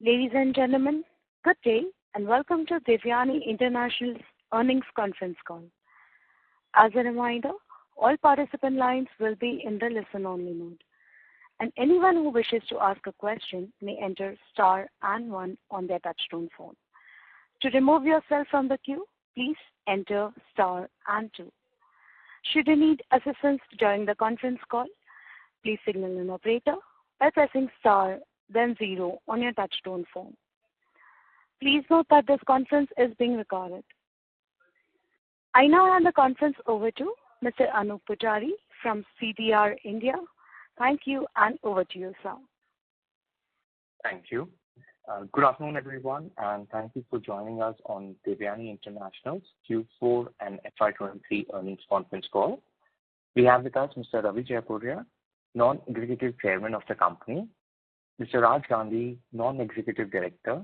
Ladies and gentlemen, good day and welcome to Devyani International's earnings conference call. As a reminder, all participant lines will be in the listen-only mode, and anyone who wishes to ask a question may enter star and 1 on their touchtone phone. To remove yourself from the queue, please enter star and 2. Should you need assistance during the conference call, please signal an operator by pressing star then 0 on your touchtone phone. Please note that this conference is being recorded. I now hand the conference over to Mr. Anup Pujari from CDR India. Thank you, and over to you, sir. Thank you. Good afternoon, everyone, and thank you for joining us on Devyani International's Q4 and FY23 earnings conference call. We have with us Mr. Ravi Jaipuria, Non-Executive Chairman of the company, Mr. Raj Gandhi, Non-Executive Director,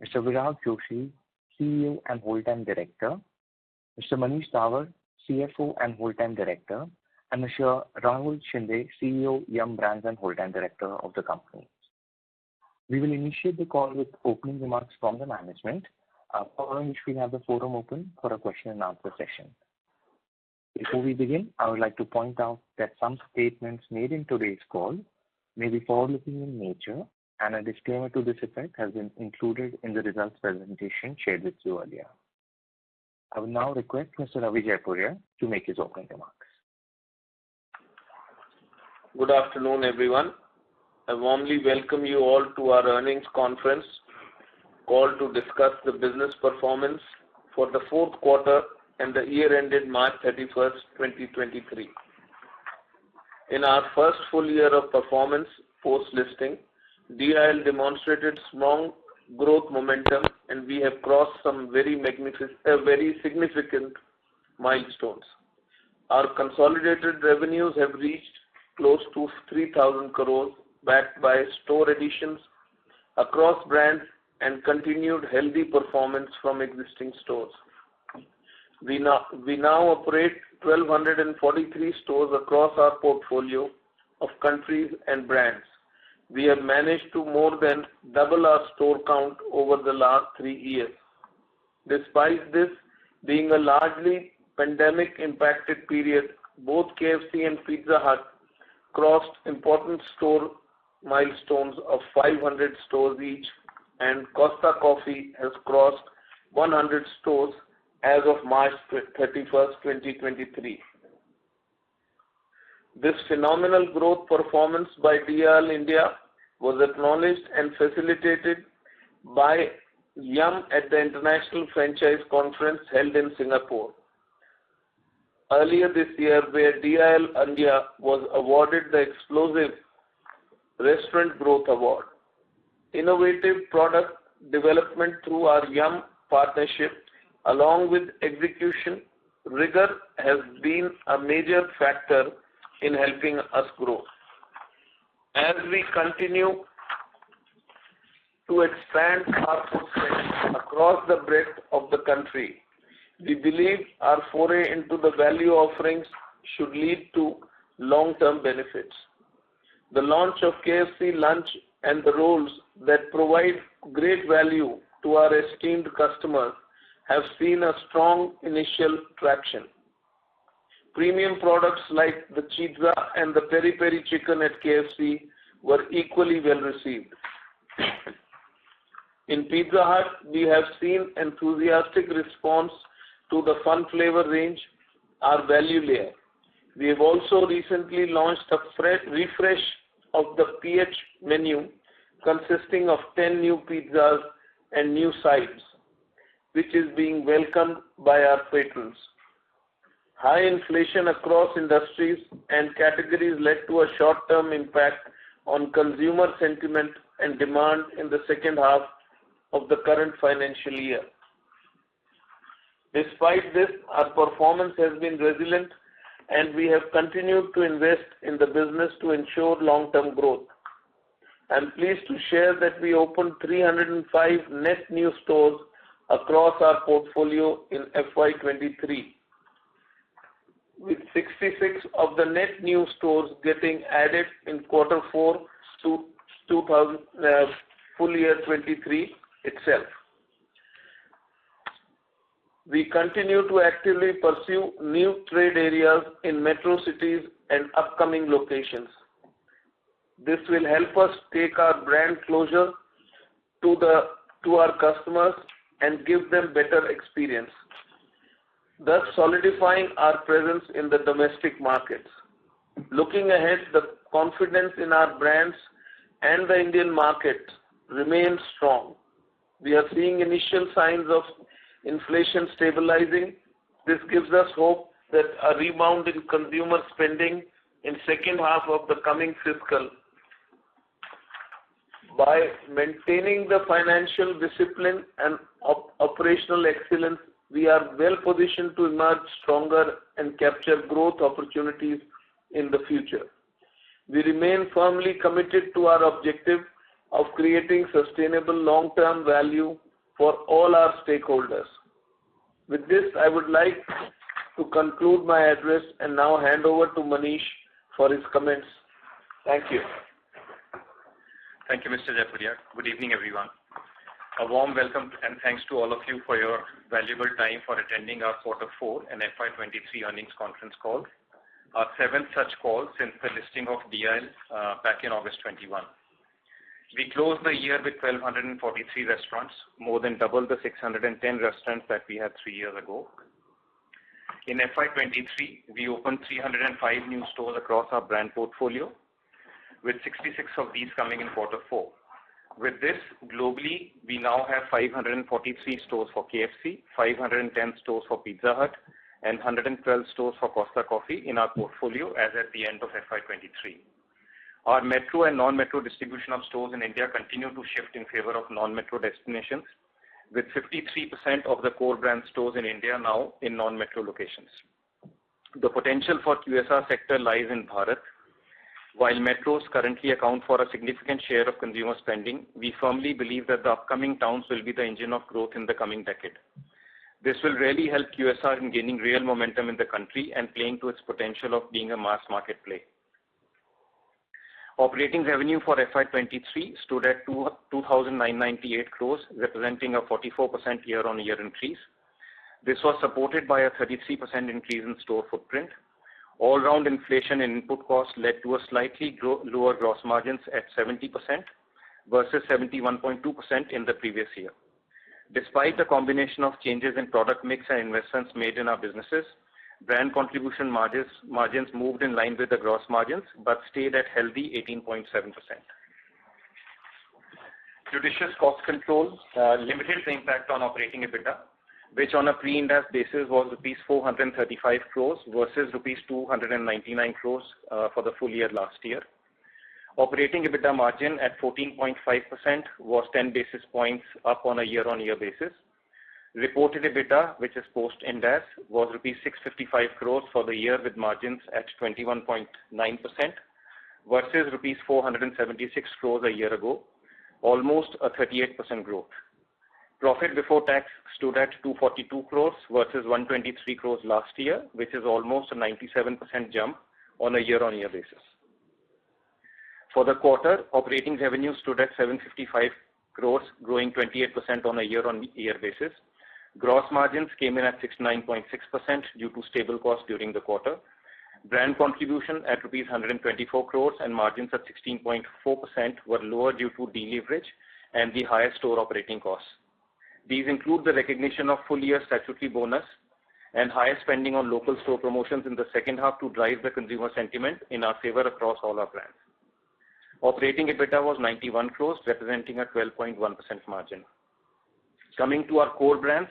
Mr. Virag Joshi, CEO and Whole-Time Director, Mr. Manish Dawar, CFO and Whole-Time Director, and Mr. Rahul Shinde, CEO, Yum Brands and Whole-Time Director of the company. We will initiate the call with opening remarks from the management, following which we have the forum open for a question and answer session. Before we begin, I would like to point out that some statements made in today's call may be forward-looking in nature, and a disclaimer to this effect has been included in the results presentation shared with you earlier. I will now request Mr. Ravi Jaipuria to make his opening remarks. Good afternoon, everyone. I warmly welcome you all to our earnings conference call to discuss the business performance for the fourth quarter and the year ended March 31st, 2023. In our first full year of performance post-listing, DIL demonstrated strong growth momentum, and we have crossed some very significant milestones. Our consolidated revenues have reached close to 3,000 crores, backed by store additions across brands and continued healthy performance from existing stores. We now operate 1,243 stores across our portfolio of countries and brands. We have managed to more than double our store count over the last 3 years. Despite this being a largely pandemic-impacted period, both KFC and Pizza Hut crossed important store milestones of 500 stores each, and Costa Coffee has crossed 100 stores as of March 31st, 2023. This phenomenal growth performance by DIL India was acknowledged and facilitated by Yum at the International Franchise Conference held in Singapore earlier this year, where DIL India was awarded the Explosive Restaurant Growth Award. Innovative product development through our Yum partnership, along with execution rigor, has been a major factor in helping us grow. As we continue to expand our footprint across the breadth of the country, we believe our foray into the value offerings should lead to long-term benefits. The launch of KFC lunch and the rolls that provide great value to our esteemed customers have seen a strong initial traction. Premium products like the Pizza and the Peri Peri Chicken at KFC were equally well received. In Pizza Hut, we have seen enthusiastic response to the Fun Flavor range, our value layer. We have also recently launched a refresh of the PH menu consisting of 10 new pizzas and new sides, which is being welcomed by our patrons. High inflation across industries and categories led to a short-term impact on consumer sentiment and demand in the second half of the current financial year. Despite this, our performance has been resilient, and we have continued to invest in the business to ensure long-term growth. I am pleased to share that we opened 305 net new stores across our portfolio in FY23, with 66 of the net new stores getting added in quarter 4 to full year 23 itself. We continue to actively pursue new trade areas in metro cities and upcoming locations. This will help us take our brand closer to our customers and give them better experience, thus solidifying our presence in the domestic markets. Looking ahead, the confidence in our brands and the Indian market remains strong. We are seeing initial signs of inflation stabilizing. This gives us hope that a rebound in consumer spending in second half of the coming fiscal. By maintaining the financial discipline and operational excellence, we are well positioned to emerge stronger and capture growth opportunities in the future. We remain firmly committed to our objective of creating sustainable long-term value for all our stakeholders. With this, I would like to conclude my address and now hand over to Manish for his comments. Thank you. Thank you, Mr. Jaipuria. Good evening, everyone. A warm welcome and thanks to all of you for your valuable time for attending our Q4 and FY23 earnings conference call, our 7th such call since the listing of DIL back in August 21. We closed the year with 1,243 restaurants, more than double the 610 restaurants that we had 3 years ago. In FY23, we opened 305 new stores across our brand portfolio, with 66 of these coming in Q4. With this, globally, we now have 543 stores for KFC, 510 stores for Pizza Hut, and 112 stores for Costa Coffee in our portfolio as at the end of FY23. Our metro and non-metro distribution of stores in India continue to shift in favor of non-metro destinations, with 53% of the core brand stores in India now in non-metro locations. The potential for QSR sector lies in Bharat. While metros currently account for a significant share of consumer spending, we firmly believe that the upcoming towns will be the engine of growth in the coming decade. This will really help QSR in gaining real momentum in the country and playing to its potential of being a mass market play. Operating revenue for FY23 stood at 2,998 crores, representing a 44% year-on-year increase. This was supported by a 33% increase in store footprint. All-round inflation in input costs led to a slightly lower gross margins at 70% versus 71.2% in the previous year. Despite the combination of changes in product mix and investments made in our businesses, brand contribution margins moved in line with the gross margins but stayed at healthy 18.7%. Judicious cost control limited the impact on operating EBITDA, which on a pre-Ind AS basis was rupees 435 crores versus rupees 299 crores for the full year last year. Operating EBITDA margin at 14.5% was 10 basis points up on a year-on-year basis. Reported EBITDA, which is post-Ind AS, was rupees 655 crores for the year with margins at 21.9% versus rupees 476 crores a year ago, almost a 38% growth. Profit before tax stood at 242 crores versus 123 crores last year, which is almost a 97% jump on a year-on-year basis. For the quarter, operating revenue stood at 755 crores, growing 28% on a year-on-year basis. Gross margins came in at 69.6% due to stable costs during the quarter. Brand contribution at rupees 124 crores and margins at 16.4% were lower due to deleverage and the higher store operating costs. These include the recognition of full year statutory bonus and higher spending on local store promotions in the second half to drive the consumer sentiment in our favor across all our brands. Operating EBITDA was 91 crores, representing a 12.1% margin. Coming to our core brands,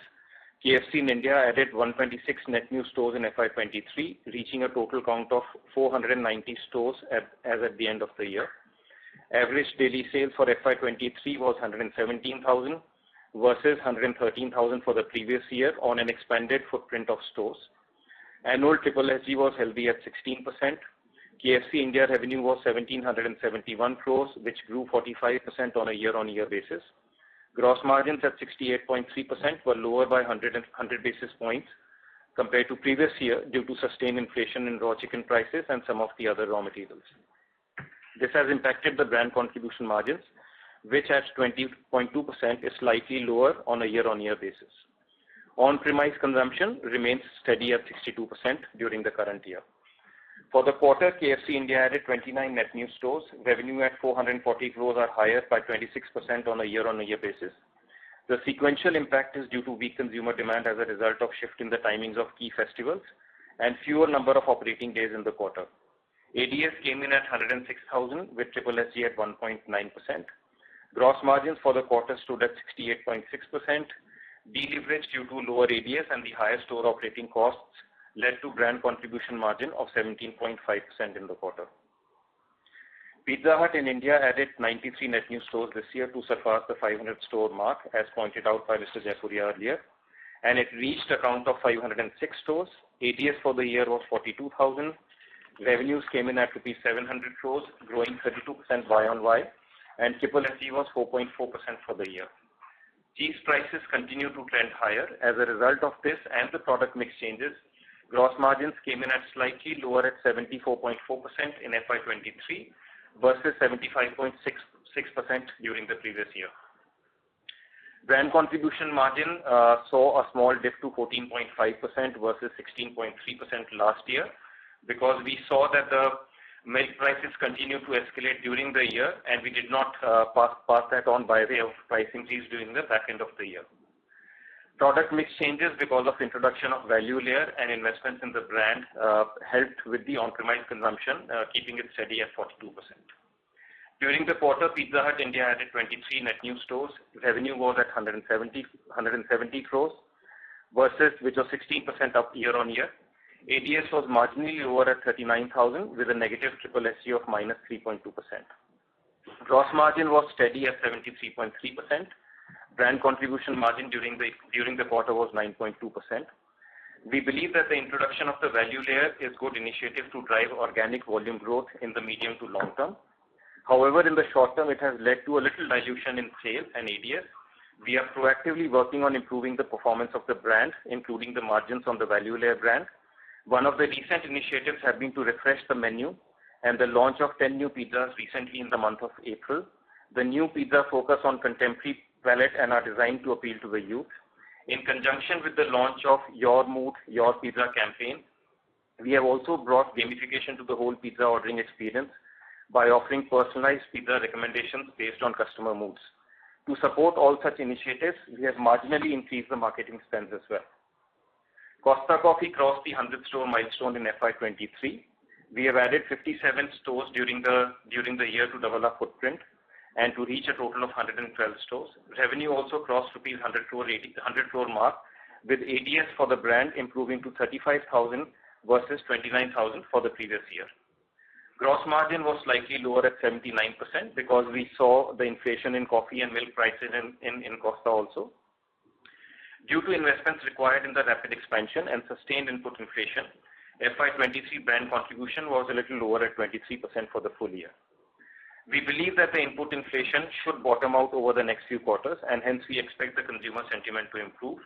KFC in India added 126 net new stores in FY23, reaching a total count of 490 stores as at the end of the year. Average daily sales for FY23 was 117,000 versus 113,000 for the previous year on an expanded footprint of stores. Annual SSSG was healthy at 16%. KFC India revenue was 1,771 crores, which grew 45% on a year-on-year basis. Gross margins at 68.3% were lower by 100 basis points compared to previous year due to sustained inflation in raw chicken prices and some of the other raw materials. This has impacted the brand contribution margins, which at 20.2% is slightly lower on a year-on-year basis. On-premise consumption remains steady at 62% during the current year. For the quarter, KFC India added 29 net new stores. Revenue at 440 crores are higher by 26% on a year-on-year basis. The sequential impact is due to weak consumer demand as a result of shift in the timings of key festivals and fewer number of operating days in the quarter. ADS came in at 106,000 with SSSG at 1.9%. Gross margins for the quarter stood at 68.6%. Deleverage due to lower ADS and the higher store operating costs led to brand contribution margin of 17.5% in the quarter. Pizza Hut in India added 93 net new stores this year to surpass the 500 store mark, as pointed out by Mr. Jaipuria earlier, and it reached a count of 506 stores. ADS for the year was 42,000. Revenues came in at rupees 700 crores, growing 32% Y-on-Y, and SSSG was 4.4% for the year. Cheese prices continue to trend higher. As a result of this and the product mix changes, gross margins came in at slightly lower at 74.4% in FY23 versus 75.6% during the previous year. Brand contribution margin saw a small dip to 14.5% versus 16.3% last year because we saw that the milk prices continued to escalate during the year and we did not pass that on by way of price increase during the back end of the year. Product mix changes because of introduction of value layer and investments in the brand helped with the on-premise consumption, keeping it steady at 42%. During the quarter, Pizza Hut India added 23 net new stores. Revenue was at 170 crores versus which was 16% up year-on-year. ADS was marginally lower at 39,000 with a negative SSSG of minus 3.2%. Gross margin was steady at 73.3%. Brand contribution margin during the quarter was 9.2%. We believe that the introduction of the value layer is good initiative to drive organic volume growth in the medium to long term. However, in the short term, it has led to a little dilution in sales and ADS. We are proactively working on improving the performance of the brand, including the margins on the value layer brand. One of the recent initiatives have been to refresh the menu and the launch of 10 new pizzas recently in the month of April. The new pizza focus on contemporary palette and are designed to appeal to the youth. In conjunction with the launch of Your Mood, Your Pizza campaign, we have also brought gamification to the whole pizza ordering experience by offering personalized pizza recommendations based on customer moods. To support all such initiatives, we have marginally increased the marketing spends as well. Costa Coffee crossed the 100 store milestone in FY23. We have added 57 stores during the year to double our footprint and to reach a total of 112 stores. Revenue also crossed rupees 100 crore mark, with ADS for the brand improving to 35,000 versus 29,000 for the previous year. Gross margin was slightly lower at 79% because we saw the inflation in coffee and milk prices in Costa also. Due to investments required in the rapid expansion and sustained input inflation, FY23 brand contribution was a little lower at 23% for the full year. We believe that the input inflation should bottom out over the next few quarters and hence we expect the consumer sentiment to improve.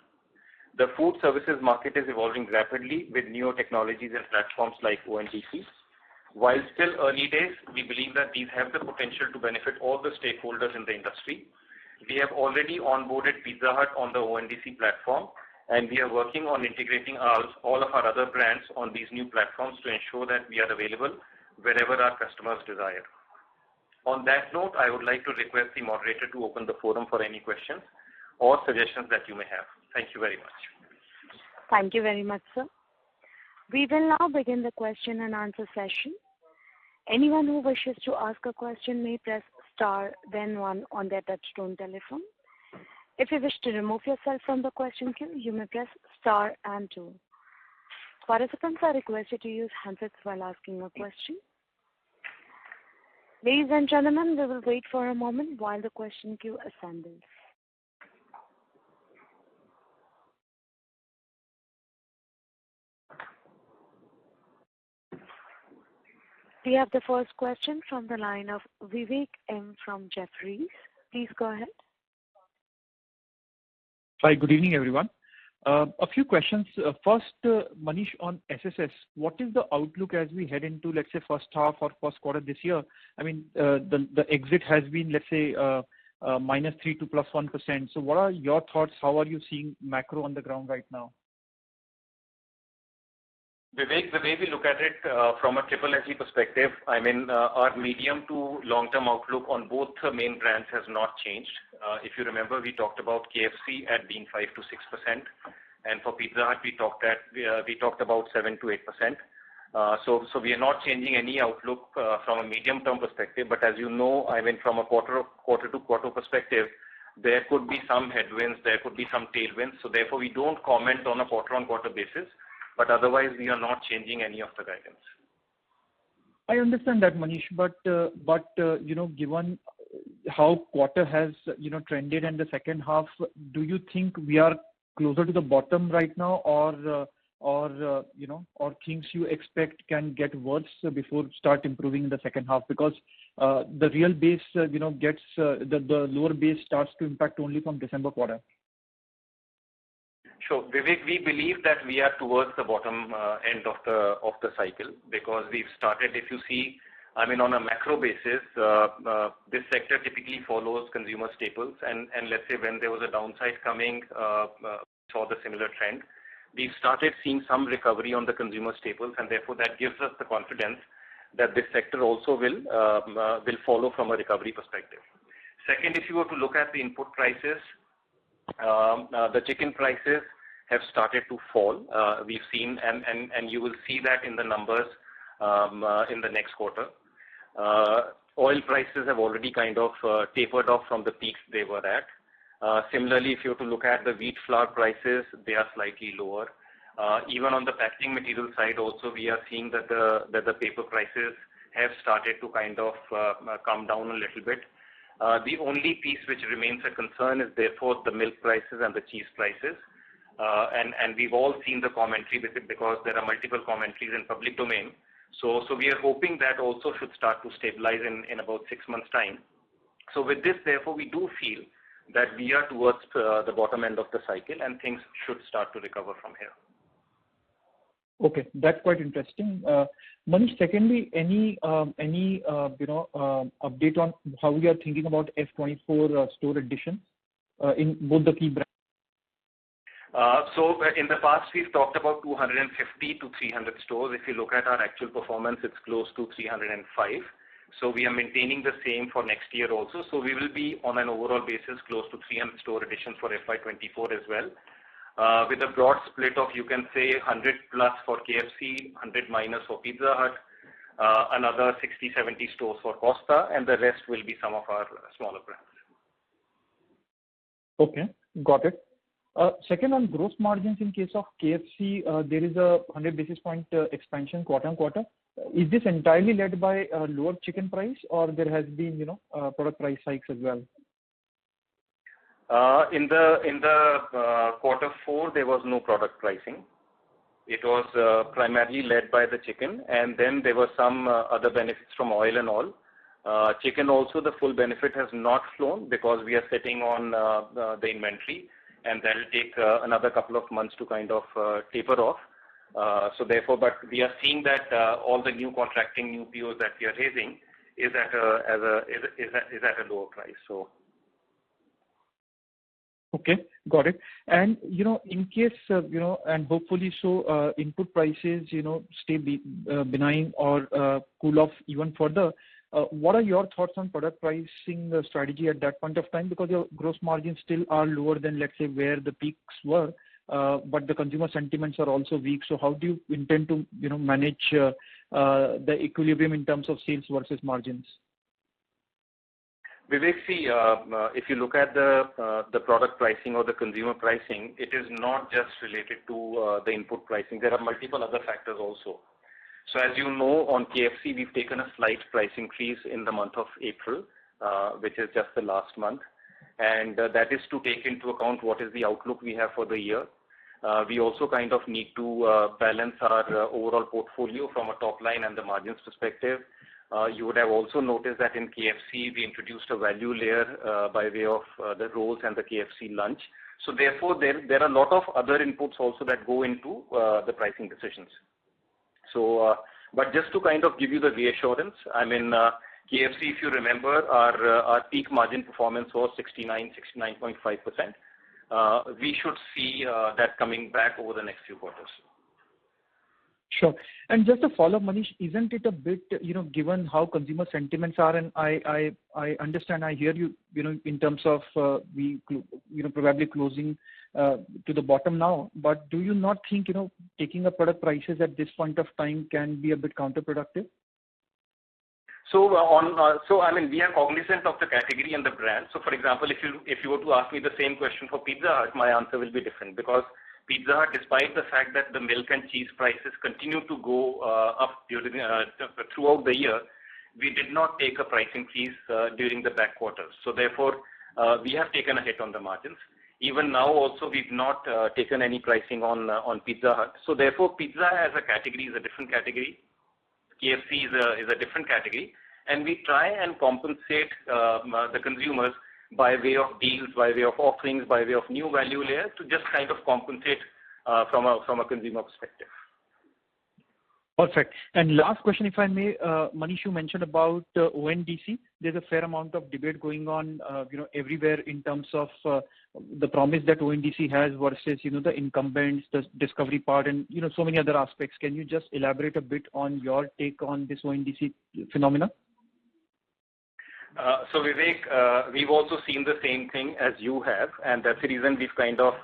The food services market is evolving rapidly with newer technologies and platforms like ONDC. While still early days, we believe that these have the potential to benefit all the stakeholders in the industry. We have already onboarded Pizza Hut on the ONDC platform and we are working on integrating all of our other brands on these new platforms to ensure that we are available wherever our customers desire. On that note, I would like to request the moderator to open the forum for any questions or suggestions that you may have. Thank you very much. Thank you very much, sir. We will now begin the question and answer session. Anyone who wishes to ask a question may press star then one on their touchtone telephone. If you wish to remove yourself from the question queue, you may press star and two. Participants are requested to use handsets while asking a question. Ladies and gentlemen, we will wait for a moment while the question queue assembles. We have the first question from the line of Vivek M. from Jefferies. Please go ahead. Hi, good evening, everyone. A few questions. First, Manish, on SSS, what is the outlook as we head into, let's say, first half or first quarter this year? I mean, the exit has been, let's say, -3 to +1%. So what are your thoughts? How are you seeing macro on the ground right now? Vivek, the way we look at it from a triple SG perspective, our medium to long-term outlook on both the main brands has not changed. If you remember, we talked about KFC at being 5 to 6%, and for Pizza Hut we talked about 7 to 8%. So we are not changing any outlook from a medium-term perspective. But as you know, from a quarter-to-quarter perspective, there could be some headwinds, there could be some tailwinds. So therefore, we don't comment on a quarter-on-quarter basis. But otherwise, we are not changing any of the guidance. I understand that, Manish, but given how quarter has trended in the second half, do you think we are closer to the bottom right now, or things you expect can get worse before start improving in the second half? Because the real base gets the lower base starts to impact only from December quarter. Sure, Vivek, we believe that we are towards the bottom end of the cycle, because we've started, if you see, on a macro basis, this sector typically follows consumer staples, and let's say when there was a downside coming, saw the similar trend. We've started seeing some recovery on the consumer staples, and therefore that gives us the confidence that this sector also will follow from a recovery perspective. Second, if you were to look at the input prices, the chicken prices have started to fall. We've seen, and you will see that in the numbers in the next quarter. Oil prices have already kind of tapered off from the peaks they were at. Similarly, if you were to look at the wheat flour prices, they are slightly lower. Even on the packaging material side also, we are seeing that the paper prices have started to kind of come down a little bit. The only piece which remains a concern is therefore the milk prices and the cheese prices. And we've all seen the commentary with it, because there are multiple commentaries in public domain. So we are hoping that also should start to stabilize in about 6 months' time. So with this, therefore, we do feel that we are towards the bottom end of the cycle, and things should start to recover from here. Okay, that's quite interesting. Manish, secondly, any update on how we are thinking about F24 store additions in both the key brands? So in the past, we've talked about 250 to 300 stores. If you look at our actual performance, it's close to 305. So we are maintaining the same for next year also. So we will be on an overall basis close to 300 store additions for FY24 as well. With a broad split of, you can say, 100 plus for KFC, 100 minus for Pizza Hut, another 60-70 stores for Costa, and the rest will be some of our smaller brands. Okay, got it. Second, on gross margins in case of KFC, there is a 100 basis point expansion quarter on quarter. Is this entirely led by lower chicken price, or there has been product price hikes as well? In the quarter 4, there was no product pricing. It was primarily led by the chicken, and then there were some other benefits from oil and all. Chicken also, the full benefit has not flown, because we are sitting on the inventory, and that will take another couple of months to kind of taper off. So therefore, but we are seeing that all the new contracting, new POs that we are raising is at a lower price. So. Okay, got it. And in case and hopefully so, input prices stay benign or cool off even further. What are your thoughts on product pricing strategy at that point of time? Because your gross margins still are lower than, let's say, where the peaks were, but the consumer sentiments are also weak. So how do you intend to manage the equilibrium in terms of sales versus margins? Vivek, see, if you look at the product pricing or the consumer pricing, it is not just related to the input pricing. There are multiple other factors also. So as you know, on KFC, we've taken a slight price increase in the month of April, which is just the last month. And that is to take into account what is the outlook we have for the year. We also kind of need to balance our overall portfolio from a top line and the margins perspective. You would have also noticed that in KFC, we introduced a value layer by way of the rolls and the KFC lunch. So therefore, there are a lot of other inputs also that go into the pricing decisions. So, but just to kind of give you the reassurance, KFC, if you remember, our peak margin performance was 69.5%. We should see that coming back over the next few quarters. Sure. And just to follow up, Manish, isn't it a bit, given how consumer sentiments are, and I understand, I hear you, in terms of probably closing to the bottom now, but do you not think, taking up product prices at this point of time can be a bit counterproductive? So we are cognizant of the category and the brand. So for example, if you were to ask me the same question for Pizza Hut, my answer will be different, because Pizza Hut, despite the fact that the milk and cheese prices continue to go up throughout the year, we did not take a price increase during the back quarters. So therefore, we have taken a hit on the margins. Even now also, we've not taken any pricing on Pizza Hut. So therefore, pizza as a category is a different category. KFC is a different category. And we try and compensate the consumers by way of deals, by way of offerings, by way of new value layers, to just kind of compensate from a consumer perspective. Perfect. And last question, if I may, Manish, you mentioned about ONDC. There's a fair amount of debate going on, everywhere in terms of the promise that ONDC has versus, the incumbents, the discovery part, and so many other aspects. Can you just elaborate a bit on your take on this ONDC phenomena? So Vivek, we've also seen the same thing as you have, and that's the reason we've kind of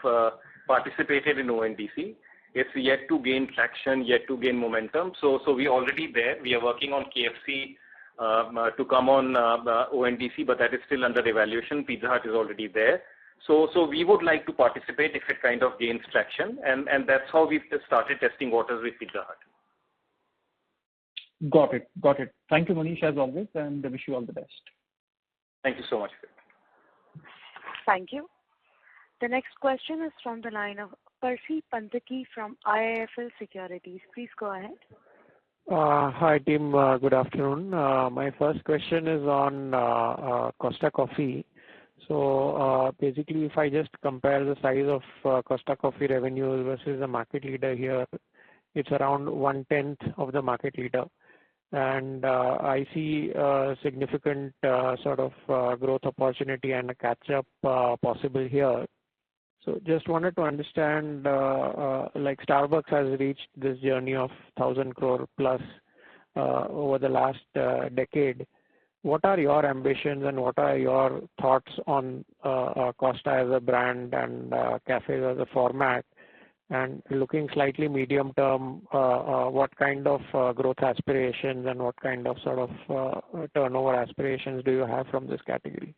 participated in ONDC. It's yet to gain traction, yet to gain momentum. So we're already there. We are working on KFC to come on ONDC, but that is still under evaluation. Pizza Hut is already there. So we would like to participate if it kind of gains traction, and that's how we've started testing waters with Pizza Hut. Got it. Thank you, Manish, as always, and I wish you all the best. Thank you so much. Thank you. The next question is from the line of Percy Panthaki from IIFL Securities. Please go ahead. Hi, team. Good afternoon. My first question is on Costa Coffee. So basically, if I just compare the size of Costa Coffee revenues versus the market leader here, it's around 1/10 of the market leader. And I see a significant sort of growth opportunity and a catch-up possible here. So just wanted to understand, like Starbucks has reached this journey of 1,000 crore plus over the last decade. What are your ambitions and what are your thoughts on Costa as a brand and cafes as a format? And looking slightly medium term, what kind of growth aspirations and what kind of sort of turnover aspirations do you have from this category?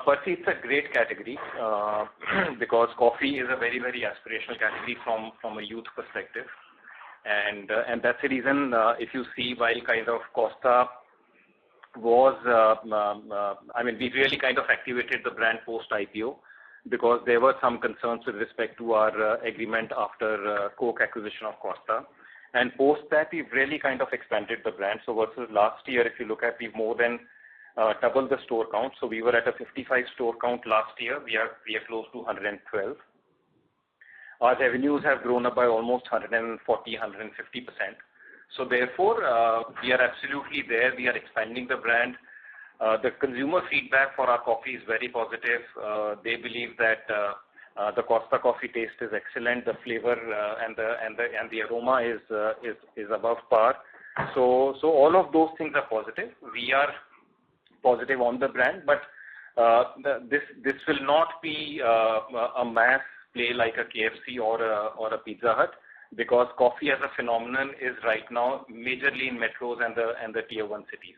Percy, it's a great category because coffee is a very, very aspirational category from a youth perspective. And that's the reason, if you see, while kind of Costa was, we really kind of activated the brand post-IPO because there were some concerns with respect to our agreement after Coke acquisition of Costa. And post that, we've really kind of expanded the brand. So versus last year, if you look at, we've more than doubled the store count. So we were at a 55 store count last year. We are close to 112. Our revenues have grown up by almost 140, 150%. So therefore, we are absolutely there. We are expanding the brand. The consumer feedback for our coffee is very positive. They believe that the Costa coffee taste is excellent. The flavor and the aroma is above par. So all of those things are positive. We are positive on the brand, but this will not be a mass play like a KFC or a Pizza Hut, because coffee as a phenomenon is right now majorly in metros and the tier 1 cities.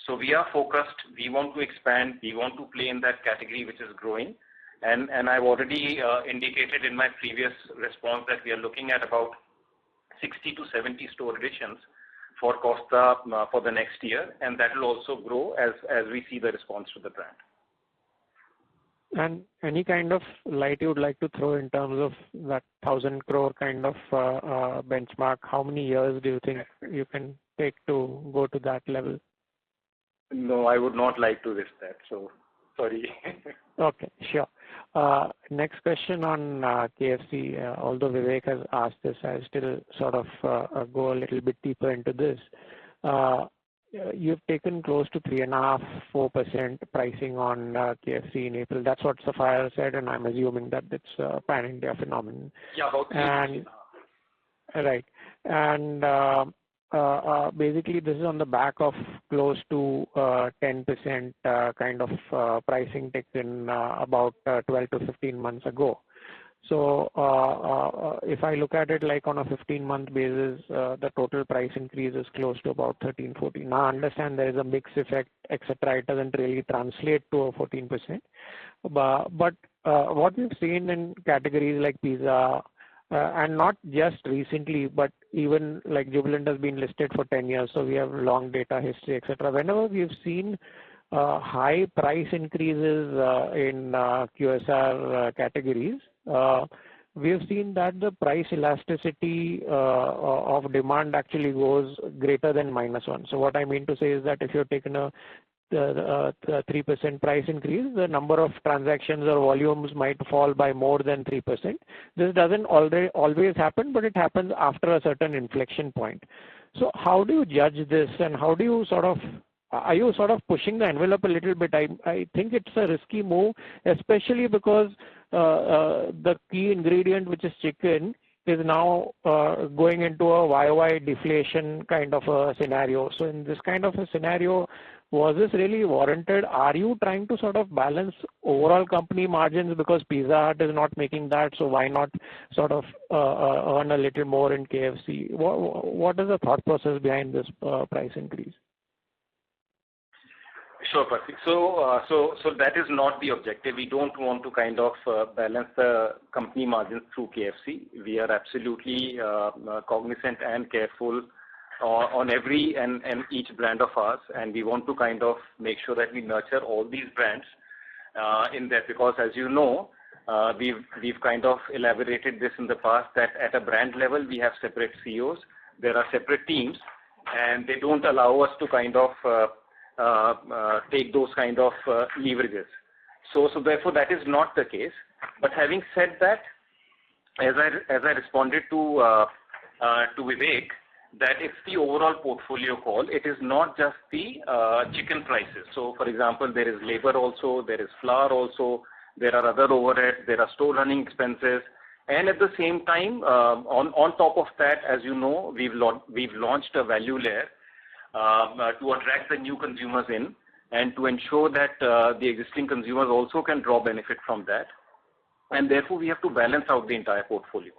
So we are focused. We want to expand. We want to play in that category which is growing. And I've already indicated in my previous response that we are looking at about 60 to 70 store additions for Costa for the next year, and that will also grow as we see the response to the brand. And any kind of light you would like to throw in terms of that 1,000 crore kind of benchmark? How many years do you think you can take to go to that level? No, I would not like to risk that. So, sorry. Okay, sure. Next question on KFC. Although Vivek has asked this, I'll still sort of go a little bit deeper into this. you've taken close to 3.5-4% pricing on KFC in April. That's what Sapphire said, and I'm assuming that it's a pan-India phenomenon. Yeah, about 3%. Right. And basically, this is on the back of close to 10% kind of pricing taken about 12 to 15 months ago. So if I look at it like on a 15-month basis, the total price increase is close to about 13-14. Now, I understand there is a mix effect, etc. It doesn't really translate to a 14%. But what we've seen in categories like pizza, and not just recently, but even like Jubilant has been listed for 10 years, so we have long data history, etc. Whenever we've seen high price increases in QSR categories, we have seen that the price elasticity of demand actually goes greater than -1. So what I mean to say is that if you're taking a 3% price increase, the number of transactions or volumes might fall by more than 3%. This doesn't always happen, but it happens after a certain inflection point. So how do you judge this, and how do you are you sort of pushing the envelope a little bit? I think it's a risky move, especially because the key ingredient, which is chicken, is now going into a YOY deflation kind of a scenario. So in this kind of a scenario, was this really warranted? Are you trying to sort of balance overall company margins because Pizza Hut is not making that, so why not sort of earn a little more in KFC? What is the thought process behind this price increase? Sure, Pratik. So that is not the objective. We don't want to kind of balance the company margins through KFC. We are absolutely cognizant and careful on every and each brand of ours, and we want to kind of make sure that we nurture all these brands in that, because as you know, we've kind of elaborated this in the past, that at a brand level we have separate CEOs, there are separate teams, and they don't allow us to kind of take those kind of leverages. So therefore that is not the case. But having said that, as I responded to Vivek, that it's the overall portfolio call. It is not just the chicken prices. So for example, there is labor also, there is flour also, there are other overheads, there are store running expenses, and at the same time, on top of that, as you know, we've launched a value layer to attract the new consumers in, and to ensure that the existing consumers also can draw benefit from that, and therefore we have to balance out the entire portfolio.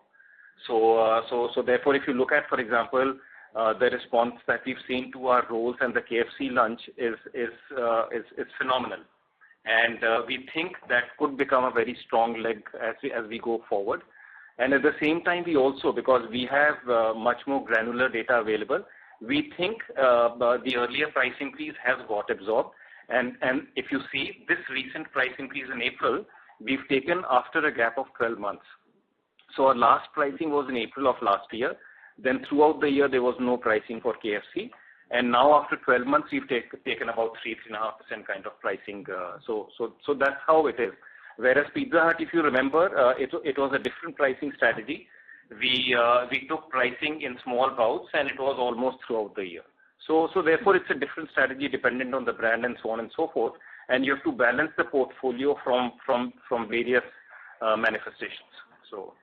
So therefore, if you look at, for example, the response that we've seen to our rolls and the KFC lunch is phenomenal, and we think that could become a very strong leg as we go forward. And at the same time, we also, because we have much more granular data available, we think the earlier price increase has got absorbed, and if you see this recent price increase in April, we've taken after a gap of 12 months. So our last pricing was in April of last year. Then throughout the year, there was no pricing for KFC. And now after 12 months, we've taken about 3.5% kind of pricing. So that's how it is. Whereas Pizza Hut, if you remember, it was a different pricing strategy. We took pricing in small bouts, and it was almost throughout the year. So therefore, it's a different strategy dependent on the brand and so on and so forth. And you have to balance the portfolio from various manifestations. So.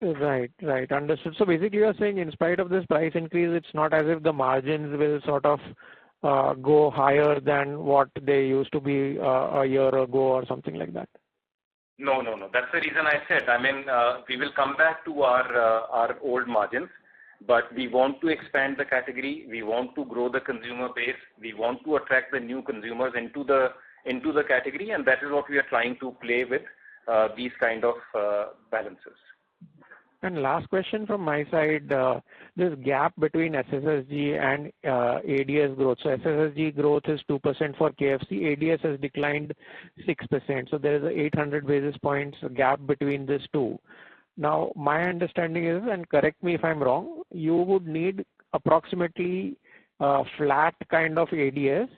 Right. Understood. So basically you're saying in spite of this price increase, it's not as if the margins will sort of go higher than what they used to be a year ago or something like that? No. That's the reason I said. I mean, we will come back to our old margins, but we want to expand the category. We want to grow the consumer base. We want to attract the new consumers into the category, and that is what we are trying to play with these kind of balances. And last question from my side, this gap between SSSG and ADS growth. So SSSG growth is 2% for KFC, ADS has declined 6%. So there is a 800 basis points gap between these two. Now, my understanding is, and correct me if I'm wrong, you would need approximately flat kind of ADS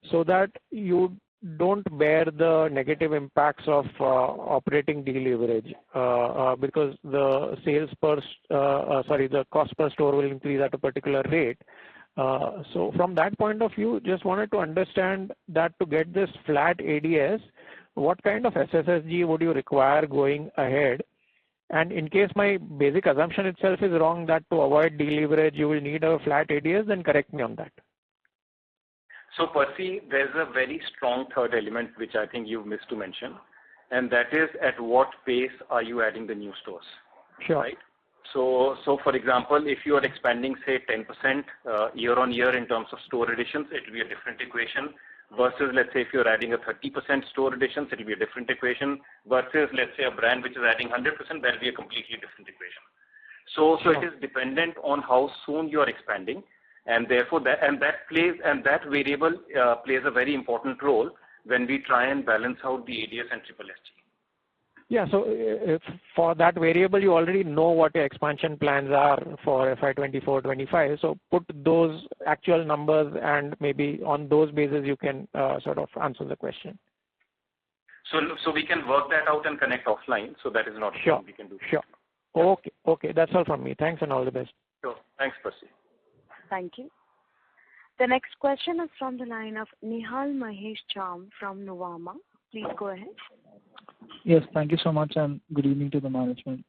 so that you don't bear the negative impacts of operating deleverage because the the cost per store will increase at a particular rate. So from that point of view, just wanted to understand that to get this flat ADS, what kind of SSSG would you require going ahead? And in case my basic assumption itself is wrong, that to avoid deleverage, you will need a flat ADS, then correct me on that. So Percy, there's a very strong third element which I think you've missed to mention, and that is at what pace are you adding the new stores? Sure. Right? So for example, if you are expanding, say, 10% year on year in terms of store additions, it will be a different equation versus, let's say, if you're adding a 30% store additions, it will be a different equation versus, let's say, a brand which is adding 100%, that will be a completely different equation. So it is dependent on how soon you are expanding, and therefore that variable plays a very important role when we try and balance out the ADS and SSSG. Yeah, so if for that variable, you already know what your expansion plans are for FY24-25. So put those actual numbers, and maybe on those bases you can sort of answer the question. So we can work that out and connect offline. So that is not something we can do. Sure. Okay. That's all from me. Thanks and all the best. Sure. Thanks, Percy. Thank you. The next question is from the line of Nihal Mahesh Cham from Nuvama. Please go ahead. Yes, thank you so much, and good evening to the management.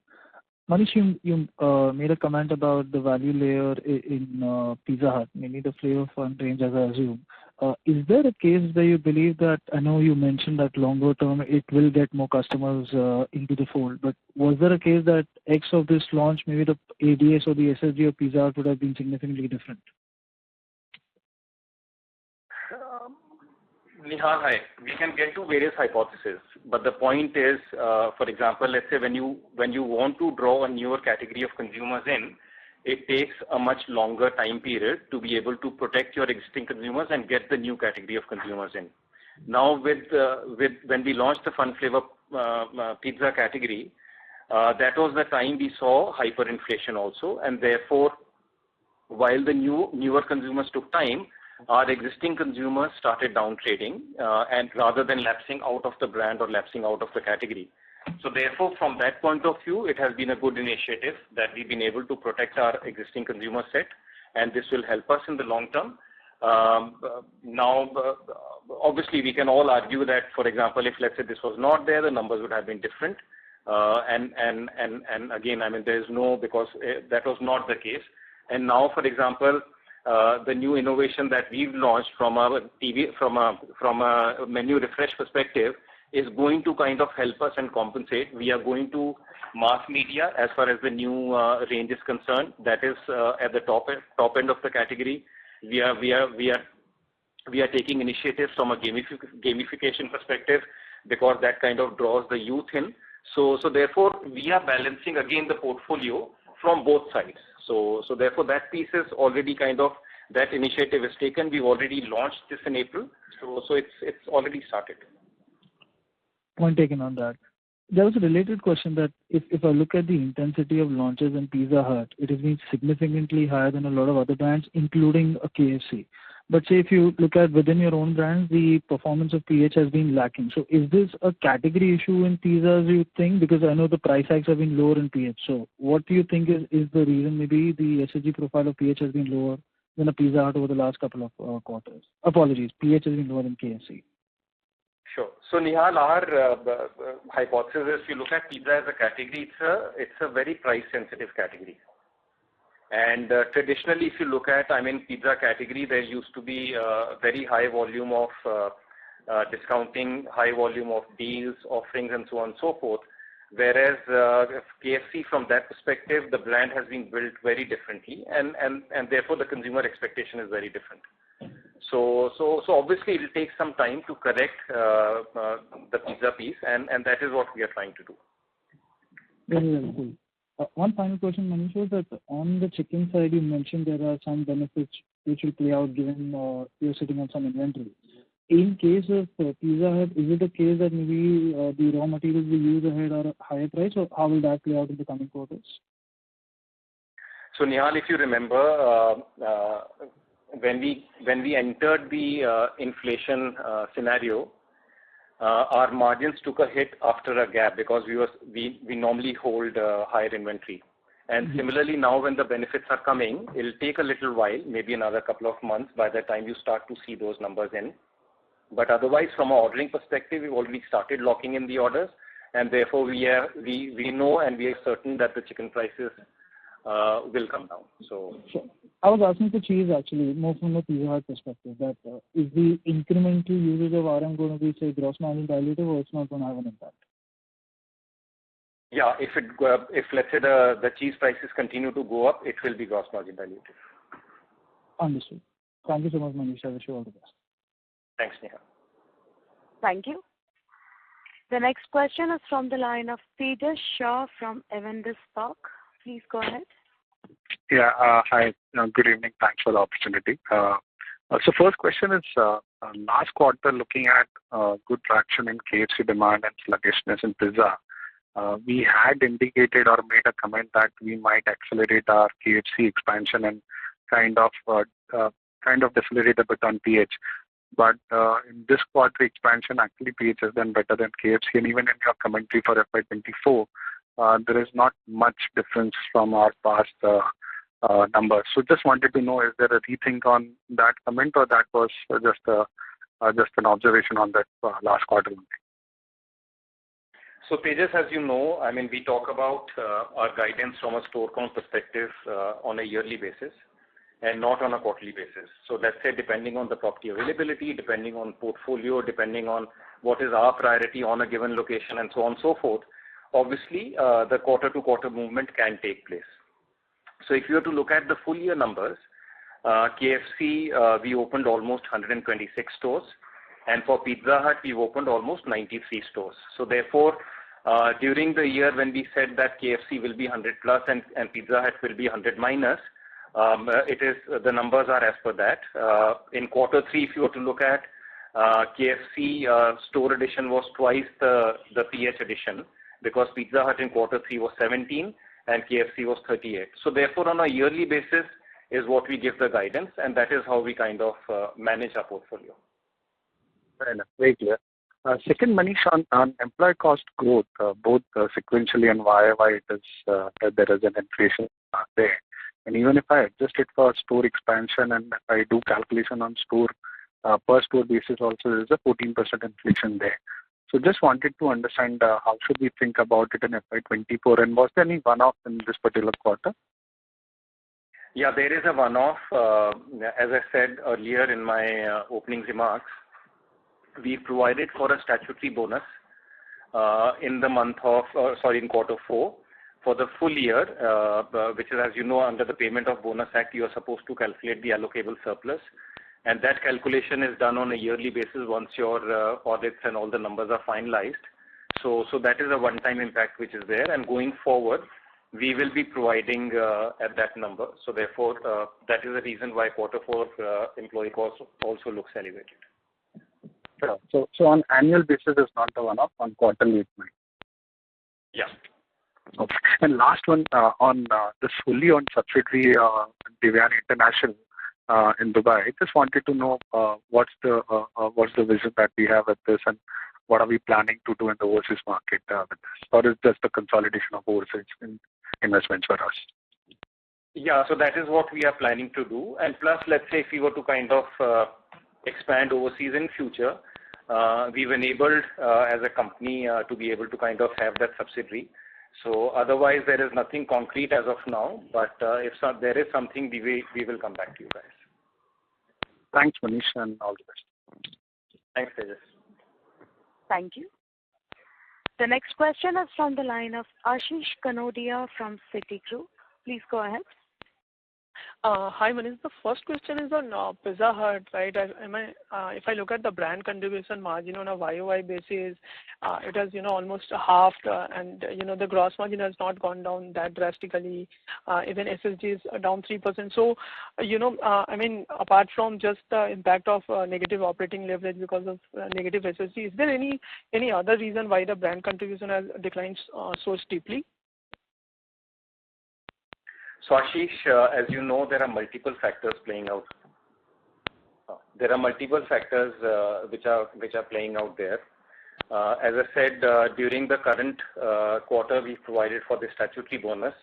Manish, you made a comment about the value layer in Pizza Hut, mainly the flavor fun range, as I assume. Is there a case where you believe that, I know you mentioned that longer term it will get more customers into the fold, but was there a case that X of this launch, maybe the ADS or the SSG of Pizza Hut would have been significantly different? Nihal, hi. We can get to various hypotheses, but the point is, for example, let's say when you want to draw a newer category of consumers in, it takes a much longer time period to be able to protect your existing consumers and get the new category of consumers in. Now, when we launched the fun flavor pizza category, that was the time we saw hyperinflation also, and therefore, while the newer consumers took time, our existing consumers started down trading, and rather than lapsing out of the brand or lapsing out of the category. So therefore, from that point of view, it has been a good initiative that we've been able to protect our existing consumer set, and this will help us in the long term. Now, obviously, we can all argue that, for example, if let's say this was not there, the numbers would have been different. And again, I mean, there is no, because that was not the case. And now, for example, the new innovation that we've launched from a menu refresh perspective is going to kind of help us and compensate. We are going to mass media as far as the new range is concerned. That is at the top end of the category. We are taking initiatives from a gamification perspective, because that kind of draws the youth in. So therefore, we are balancing again the portfolio from both sides. So therefore, that piece is already kind of, that initiative is taken. We've already launched this in April. So it's already started. Point taken on that. There was a related question that if I look at the intensity of launches in Pizza Hut, it has been significantly higher than a lot of other brands, including a KFC. But say if you look at within your own brands, the performance of PH has been lacking. So is this a category issue in pizzas, you think? Because I know the price hikes have been lower in PH. So what do you think is the reason maybe the SSG profile of PH has been lower than a Pizza Hut over the last couple of quarters? Apologies, PH has been lower than KFC. Sure. So Nihal, our hypothesis is, if you look at pizza as a category, it's a very price-sensitive category. And traditionally, if you look at, pizza category, there used to be a very high volume of discounting, high volume of deals, offerings, and so on and so forth. Whereas KFC, from that perspective, the brand has been built very differently, and therefore the consumer expectation is very different. So obviously it will take some time to correct the pizza piece, and that is what we are trying to do. Very well, cool. One final question, Manish, was that on the chicken side, you mentioned there are some benefits which will play out given you're sitting on some inventory. In case of Pizza Hut, is it a case that maybe the raw materials we use ahead are a higher price, or how will that play out in the coming quarters? So Nihal, if you remember, when we entered the inflation scenario, our margins took a hit after a gap, because we normally hold higher inventory, And similarly, now when the benefits are coming, it'll take a little while, maybe another couple of months by the time you start to see those numbers in. But otherwise, from an ordering perspective, we've already started locking in the orders, and therefore we know and we are certain that the chicken prices will come down. So I was asking for cheese actually, more from the Pizza Hut perspective. That is the incremental usage of RM going to be, say, gross margin dilutive, or it's not going to have an impact? Yeah, if let's say the cheese prices continue to go up, it will be gross margin dilutive. Understood. Thank you so much, Manish. I wish you all the best. Thanks, Neha. Thank you. The next question is from the line of Tejas Shah from Avendus Spark. Please go ahead. Yeah, hi. Good evening. Thanks for the opportunity. So first question is, last quarter, looking at good traction in KFC demand and sluggishness in pizza, we had indicated or made a comment that we might accelerate our KFC expansion and kind of decelerate a bit on PH. But in this quarter expansion, actually PH has done better than KFC, and even in your commentary for FY24, there is not much difference from our past numbers. So just wanted to know, is there a rethink on that comment, or that was just an observation on that last quarter? So Tejas, as you know, I mean, we talk about our guidance from a store count perspective on a yearly basis and not on a quarterly basis. So let's say depending on the property availability, depending on portfolio, depending on what is our priority on a given location and so on and so forth, obviously the quarter-to-quarter movement can take place. So if you were to look at the full year numbers, KFC, we opened almost 126 stores, and for Pizza Hut, we've opened almost 93 stores. So therefore, during the year when we said that KFC will be 100 plus and Pizza Hut will be 100 minus, the numbers are as per that. In quarter 3, if you were to look at KFC store addition was twice the PH addition, because Pizza Hut in quarter 3 was 17 and KFC was 38. So therefore, on a yearly basis is what we give the guidance, and that is how we kind of manage our portfolio. Fair enough. Very clear. Second, Manish, on employee cost growth, both sequentially and YOY, there is an inflation there. And even if I adjust it for store expansion and if I do calculation on store per store basis, also there is a 14% inflation there. So just wanted to understand how should we think about it in FY24, and was there any one-off in this particular quarter? Yeah, there is a one-off. As I said earlier in my opening remarks, we provided for a statutory bonus in quarter 4 for the full year, which is, as you know, under the Payment of Bonus Act, you are supposed to calculate the allocable surplus. And that calculation is done on a yearly basis once your audits and all the numbers are finalized. So that is a one-time impact which is there. And going forward, we will be providing at that number. So therefore, that is the reason why quarter 4 employee cost also looks elevated. Sure. So on annual basis, it's not a one-off, on quarterly it might. Yeah. Okay. And last one, on this fully owned subsidiary, Devyani International in Dubai. I just wanted to know what's the vision that we have with this, and what are we planning to do in the overseas market with this, or is just the consolidation of overseas investments for us? Yeah, so that is what we are planning to do. And plus, let's say if we were to kind of expand overseas in future, we've enabled as a company to be able to kind of have that subsidiary. So otherwise, there is nothing concrete as of now, but if there is something, we will come back to you guys. Thanks, Manish, and all the best. Thanks, Tejas. Thank you. The next question is from the line of Ashish Kanodia from Citigroup. Please go ahead. Hi, Manish. The first question is on Pizza Hut, right? If I look at the brand contribution margin on a YOY basis, it has, almost halved, and, the gross margin has not gone down that drastically. Even SSG is down 3%. So, apart from just the impact of negative operating leverage because of negative SSG, is there any other reason why the brand contribution has declined so steeply? So Ashish, as you know, there are multiple factors playing out. There are multiple factors which are playing out there. As I said, during the current quarter, we provided for the statutory bonus.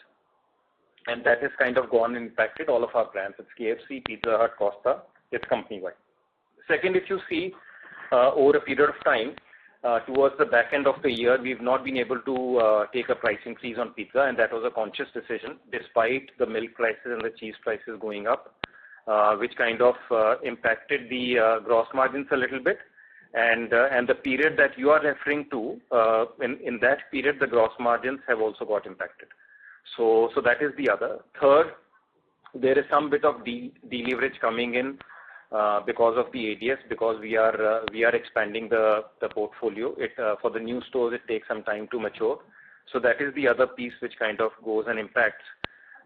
and that has kind of gone and impacted all of our brands. It's KFC, Pizza Hut, Costa. It's company-wide. Second, if you see over a period of time, towards the back end of the year, we've not been able to take a price increase on pizza, and that was a conscious decision, despite the milk prices and the cheese prices going up, which kind of impacted the gross margins a little bit. And the period that you are referring to, in that period, the gross margins have also got impacted. So that is the other. Third, there is some bit of deleverage coming in because of the ADS, because we are expanding the portfolio. For the new stores, it takes some time to mature. So that is the other piece which kind of goes and impacts.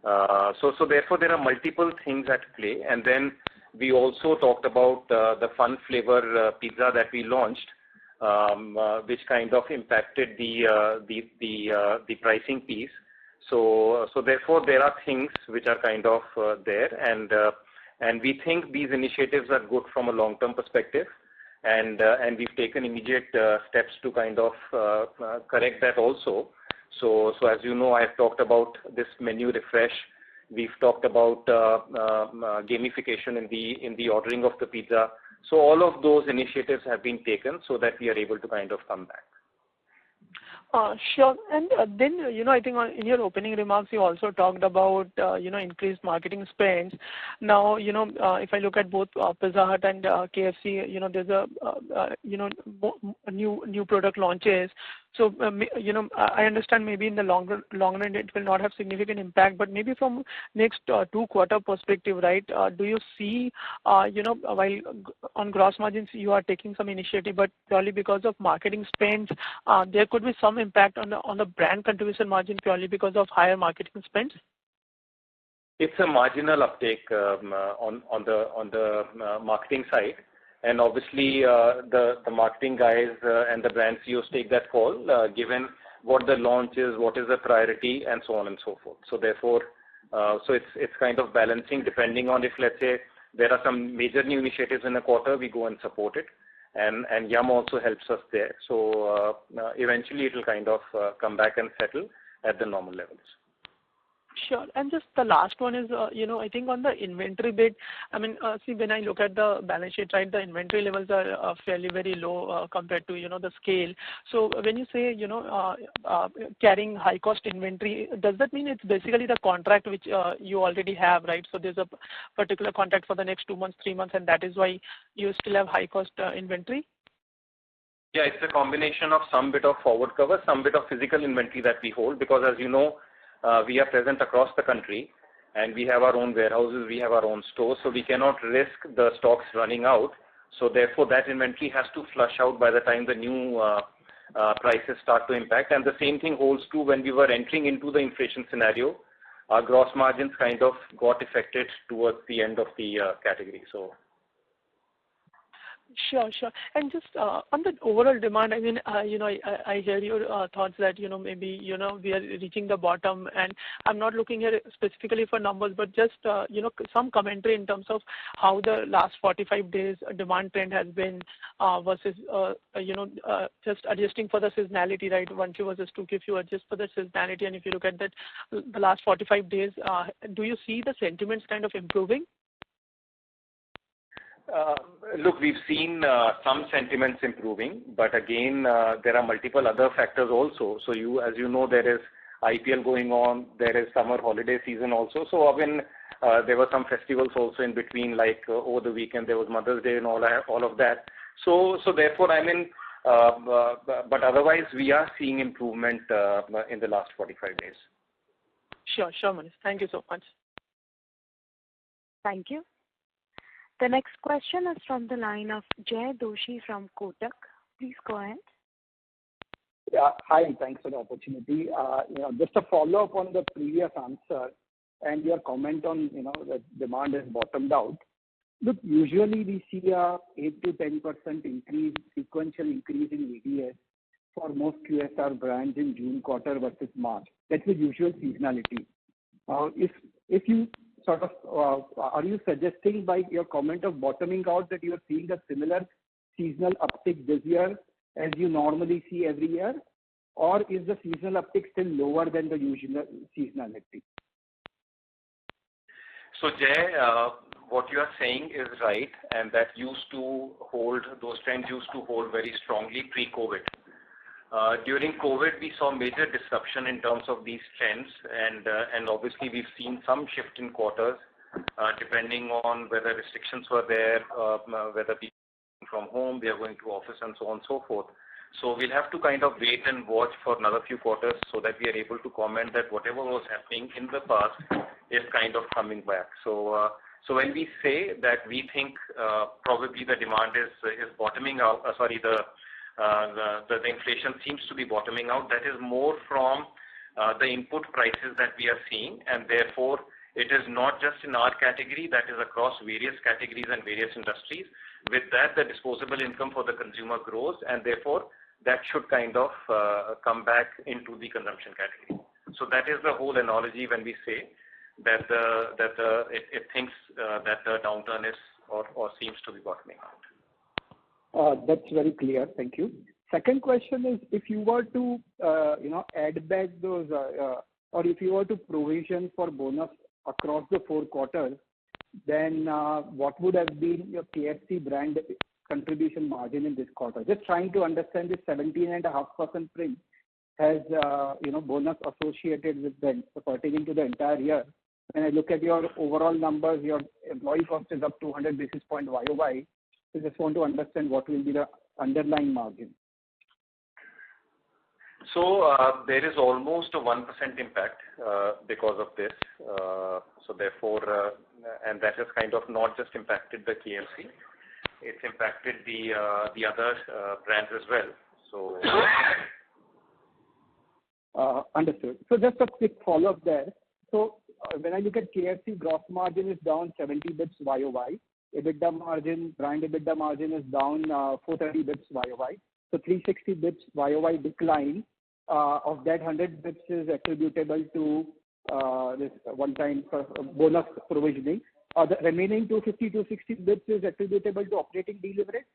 So therefore, there are multiple things at play. And then we also talked about the fun flavor pizza that we launched, which kind of impacted the pricing piece. So therefore, there are things which are kind of there, and we think these initiatives are good from a long-term perspective, and we've taken immediate steps to kind of correct that also. So as you know, I've talked about this menu refresh. We've talked about gamification in the ordering of the pizza. So all of those initiatives have been taken so that we are able to kind of come back. Sure. And then, I think in your opening remarks, you also talked about, increased marketing spends. Now, if I look at both Pizza Hut and KFC, there's a new product launches. So, I understand maybe in the long run it will not have significant impact, but maybe from next 2-quarter perspective, right? Do you see, while on gross margins you are taking some initiative, but purely because of marketing spends, there could be some impact on the brand contribution margin purely because of higher marketing spends? It's a marginal uptake on the marketing side. And obviously, the marketing guys and the brand CEOs take that call, given what the launch is, what is the priority, and so on and so forth. So therefore, it's kind of balancing depending on if, let's say, there are some major new initiatives in a quarter, we go and support it. And Yum also helps us there. So eventually, it will kind of come back and settle at the normal levels. Sure. And just the last one is, I think on the inventory bit, I mean, see, when I look at the balance sheet, right, the inventory levels are fairly very low compared to, the scale. So when you say, carrying high cost inventory, does that mean it's basically the contract which you already have, right? So there's a particular contract for the next 2 months, 3 months, and that is why you still have high cost inventory? Yeah, it's a combination of some bit of forward cover, some bit of physical inventory that we hold, because as you know, we are present across the country, and we have our own warehouses, we have our own stores, so we cannot risk the stocks running out. So therefore, that inventory has to flush out by the time the new prices start to impact. And the same thing holds true when we were entering into the inflation scenario. Our gross margins kind of got affected towards the end of the category. So. Sure. And just on the overall demand, I mean, I hear your thoughts that, maybe, we are reaching the bottom, and I'm not looking here specifically for numbers, but just, some commentary in terms of how the last 45 days demand trend has been versus, just adjusting for the seasonality, right? 1Q versus 2Q, if you adjust for the seasonality, and if you look at that, the last 45 days, do you see the sentiments kind of improving? Look, we've seen some sentiments improving, but again, there are multiple other factors also. So as you know, there is IPL going on, there is summer holiday season also. So again, there were some festivals also in between, like over the weekend there was Mother's Day and all of that. So therefore, I mean, but otherwise we are seeing improvement in the last 45 days. Sure, Manish. Thank you so much. Thank you. The next question is from the line of Jay Doshi from Kotak. Please go ahead. Yeah, hi, and thanks for the opportunity. Just a follow-up on the previous answer and your comment on, that demand has bottomed out. Look, usually we see a 8 to 10% increase, sequential increase in ADS for most QSR brands in June quarter versus March. That's the usual seasonality. If you sort of, are you suggesting by your comment of bottoming out that you are seeing a similar seasonal uptick this year as you normally see every year? Or is the seasonal uptick still lower than the usual seasonality? So Jay, what you are saying is right, and that those trends used to hold very strongly pre-COVID. During COVID, we saw major disruption in terms of these trends, and obviously we've seen some shift in quarters, depending on whether restrictions were there, whether people from home, they are going to office, and so on and so forth. So we'll have to kind of wait and watch for another few quarters so that we are able to comment that whatever was happening in the past is kind of coming back. So when we say that we think probably the demand is bottoming out, the inflation seems to be bottoming out, that is more from the input prices that we are seeing, and therefore it is not just in our category, that is across various categories and various industries. With that, the disposable income for the consumer grows, and therefore that should kind of come back into the consumption category. So that is the whole analogy when we say that it thinks that the downturn is or seems to be bottoming out. That's very clear. Thank you. Second question is, if you were to add back those or if you were to provision for bonus across the 4 quarters, then what would have been your KFC brand contribution margin in this quarter? Just trying to understand this 17.5% print has bonus associated with them pertaining to the entire year. When I look at your overall numbers, your employee cost is up 200 basis point YOY. So just want to understand what will be the underlying margin. So there is almost a 1% impact because of this. So therefore, and that has kind of not just impacted the KFC, it's impacted the other brands as well. So understood. So just a quick follow-up there. So when I look at KFC, gross margin is down 70 bits YOY. EBITDA margin, brand EBITDA margin is down 430 bits YOY. So 360 bits YOY decline. Of that, 100 bits is attributable to this one-time bonus provisioning. The remaining 250-260 bits is attributable to operating deleverage.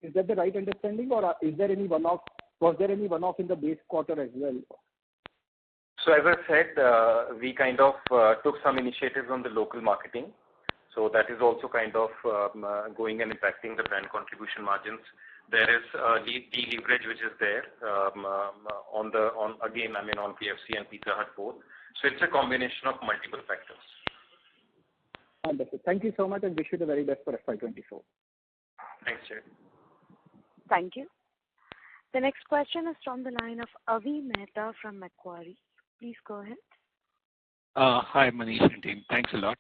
Is that the right understanding, or is there any one-off? Was there any one-off in the base quarter as well? So as I said, we kind of took some initiatives on the local marketing. So that is also kind of going and impacting the brand contribution margins. There is deleverage which is there on KFC and Pizza Hut both. So it's a combination of multiple factors. Understood. Thank you so much, and wish you the very best for FY24. Thanks, Jay. Thank you. The next question is from the line of Avi Mehta from Macquarie. Please go ahead. Hi, Manish and team. Thanks a lot.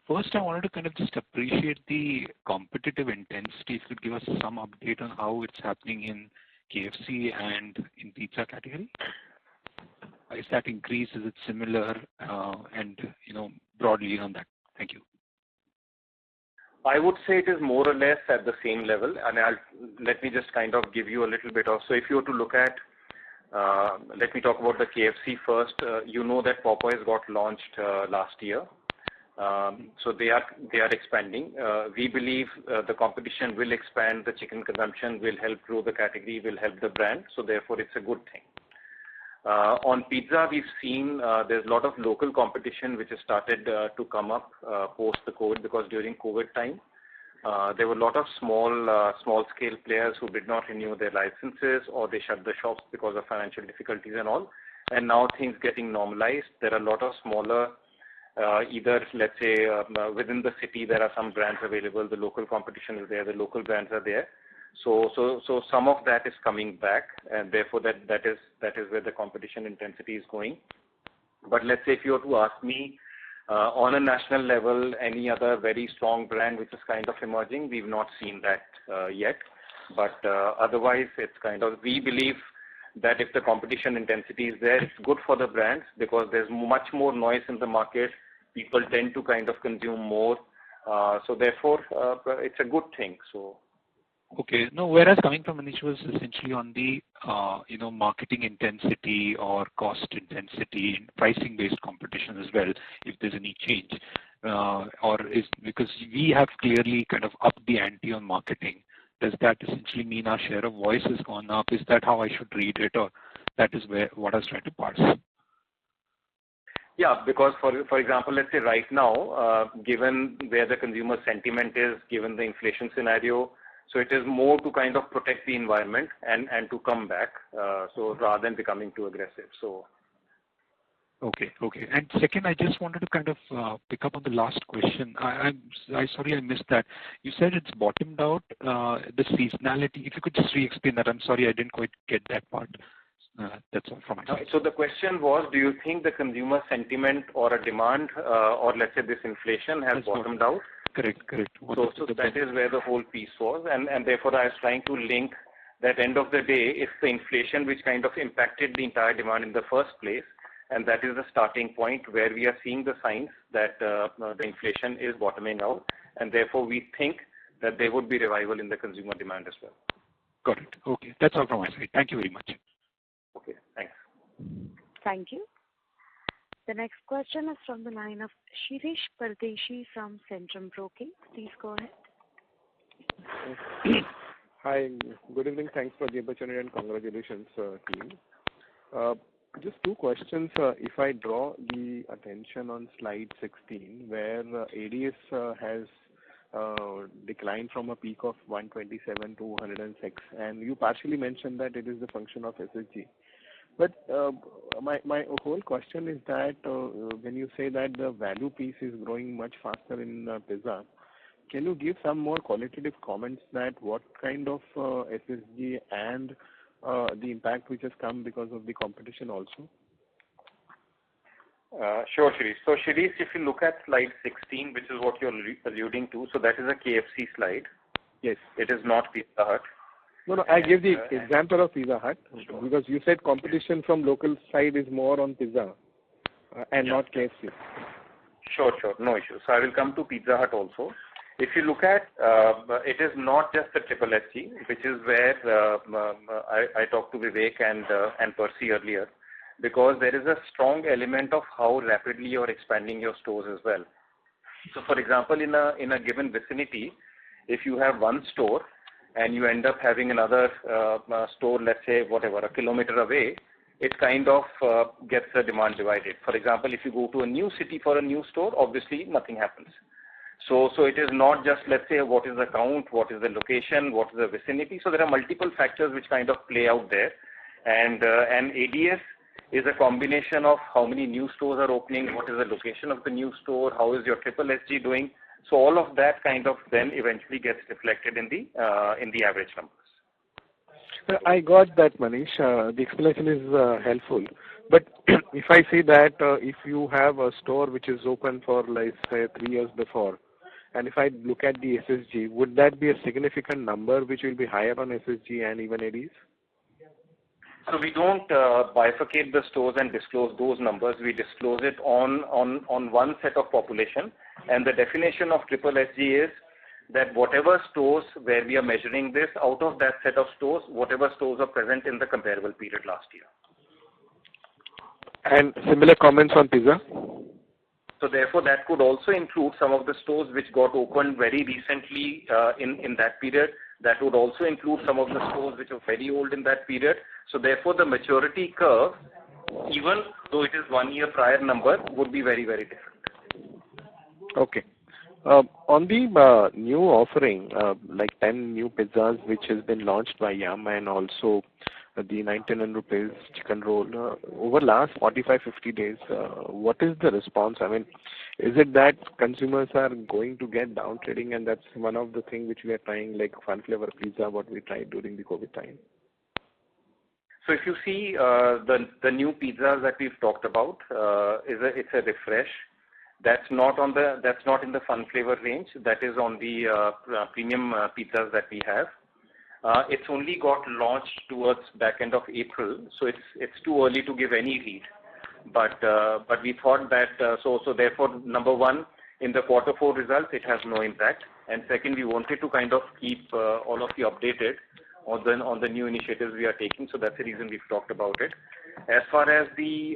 First, I wanted to kind of just appreciate the competitive intensity. If you could give us some update on how it's happening in KFC and in pizza category. Is that increase? Is it similar? And broadly on that. Thank you. I would say it is more or less at the same level, and let me just kind of give you a little bit of. So if you were to look at, let me talk about the KFC first. You know that Popeyes got launched last year, so they are expanding. We believe the competition will expand, the chicken consumption will help grow the category, will help the brand. So therefore, it's a good thing. On pizza, we've seen there's a lot of local competition which has started to come up post the COVID, because during COVID time, there were a lot of small scale players who did not renew their licenses, or they shut the shops because of financial difficulties and all. And now things getting normalized. There are a lot of smaller, either let's say within the city there are some brands available. The local competition is there. The local brands are there. So some of that is coming back, and therefore that is where the competition intensity is going. But let's say if you were to ask me, on a national level, any other very strong brand which is kind of emerging, we've not seen that yet. But otherwise, it's kind of, we believe that if the competition intensity is there, it's good for the brands because there's much more noise in the market. People tend to kind of consume more. So therefore, it's a good thing. So. Okay. No, where I was coming from, Manish, was essentially on the marketing intensity or cost intensity and pricing-based competition as well, if there's any change. Or is because we have clearly kind of upped the ante on marketing. Does that essentially mean our share of voice has gone up? Is that how I should read it, or that is what I was trying to parse? Yeah, because for example, let's say right now, given where the consumer sentiment is, given the inflation scenario, so it is more to kind of protect the environment and to come back, so rather than becoming too aggressive. So. Okay. And second, I just wanted to kind of pick up on the last question. I'm sorry I missed that. You said it's bottomed out, the seasonality. If you could just re-explain that. I'm sorry, I didn't quite get that part. That's all from my side. So the question was, do you think the consumer sentiment or a demand or let's say this inflation has bottomed out? Correct. So that is where the whole piece was, and therefore I was trying to link that end of the day, it's the inflation which kind of impacted the entire demand in the first place, and that is the starting point where we are seeing the signs that the inflation is bottoming out, and therefore we think that there would be revival in the consumer demand as well. Got it. Okay, that's all from my side. Thank you very much. Okay, thanks. Thank you. The next question is from the line of Shirish Pardeshi from Centrum Broking. Please go ahead. Hi, good evening. Thanks for the opportunity and congratulations, team. Just two questions. If I draw the attention on slide 16, where ADS has declined from a peak of 127 to 106, and you partially mentioned that it is the function of SSG. But my whole question is that when you say that the value piece is growing much faster in pizza, can you give some more qualitative comments that what kind of SSG and the impact which has come because of the competition also? Sure, Shirish. So Shirish, if you look at slide 16, which is what you're alluding to, so that is a KFC slide. Yes. It is not Pizza Hut. No, I gave the example of Pizza Hut because you said competition from local side is more on pizza and not KFC. Sure, no issue. So I will come to Pizza Hut also. If you look at, it is not just the triple SG, which is where I talked to Vivek and Percy earlier, because there is a strong element of how rapidly you're expanding your stores as well. So for example, in a given vicinity, if you have one store and you end up having another store, let's say whatever, a kilometer away, it kind of gets the demand divided. For example, if you go to a new city for a new store, obviously nothing happens. So it is not just, let's say, what is the count, what is the location, what is the vicinity. So there are multiple factors which kind of play out there. And ADS is a combination of how many new stores are opening, what is the location of the new store, how is your triple SG doing. So all of that kind of then eventually gets reflected in the average numbers. I got that, Manish. The explanation is helpful. But if I say that if you have a store which is open for, like, say, 3 years before, and if I look at the SSG, would that be a significant number which will be higher on SSG and even ADs? So we don't bifurcate the stores and disclose those numbers. We disclose it on one set of population. And the definition of triple SG is that whatever stores where we are measuring this, out of that set of stores, whatever stores are present in the comparable period last year. And similar comments on pizza? So therefore, that could also include some of the stores which got opened very recently in that period. That would also include some of the stores which are very old in that period. So therefore, the maturity curve, even though it is 1 year prior number, would be very, very different. Okay. On the new offering, like 10 new pizzas which has been launched by Yum, and also the 99 rupees chicken roll, over last 45-50 days, what is the response? I mean, is it that consumers are going to get down trading, and that's one of the things which we are trying, like fun flavor pizza, what we tried during the COVID time? So if you see the new pizzas that we've talked about, it's a refresh. That's not in the fun flavor range. That is on the premium pizzas that we have. It's only got launched towards back end of April, so it's too early to give any read. But we thought that so therefore, number one, in the quarter 4 results, it has no impact, and second, we wanted to kind of keep all of you updated on the new initiatives we are taking. So that's the reason we've talked about it. As far as the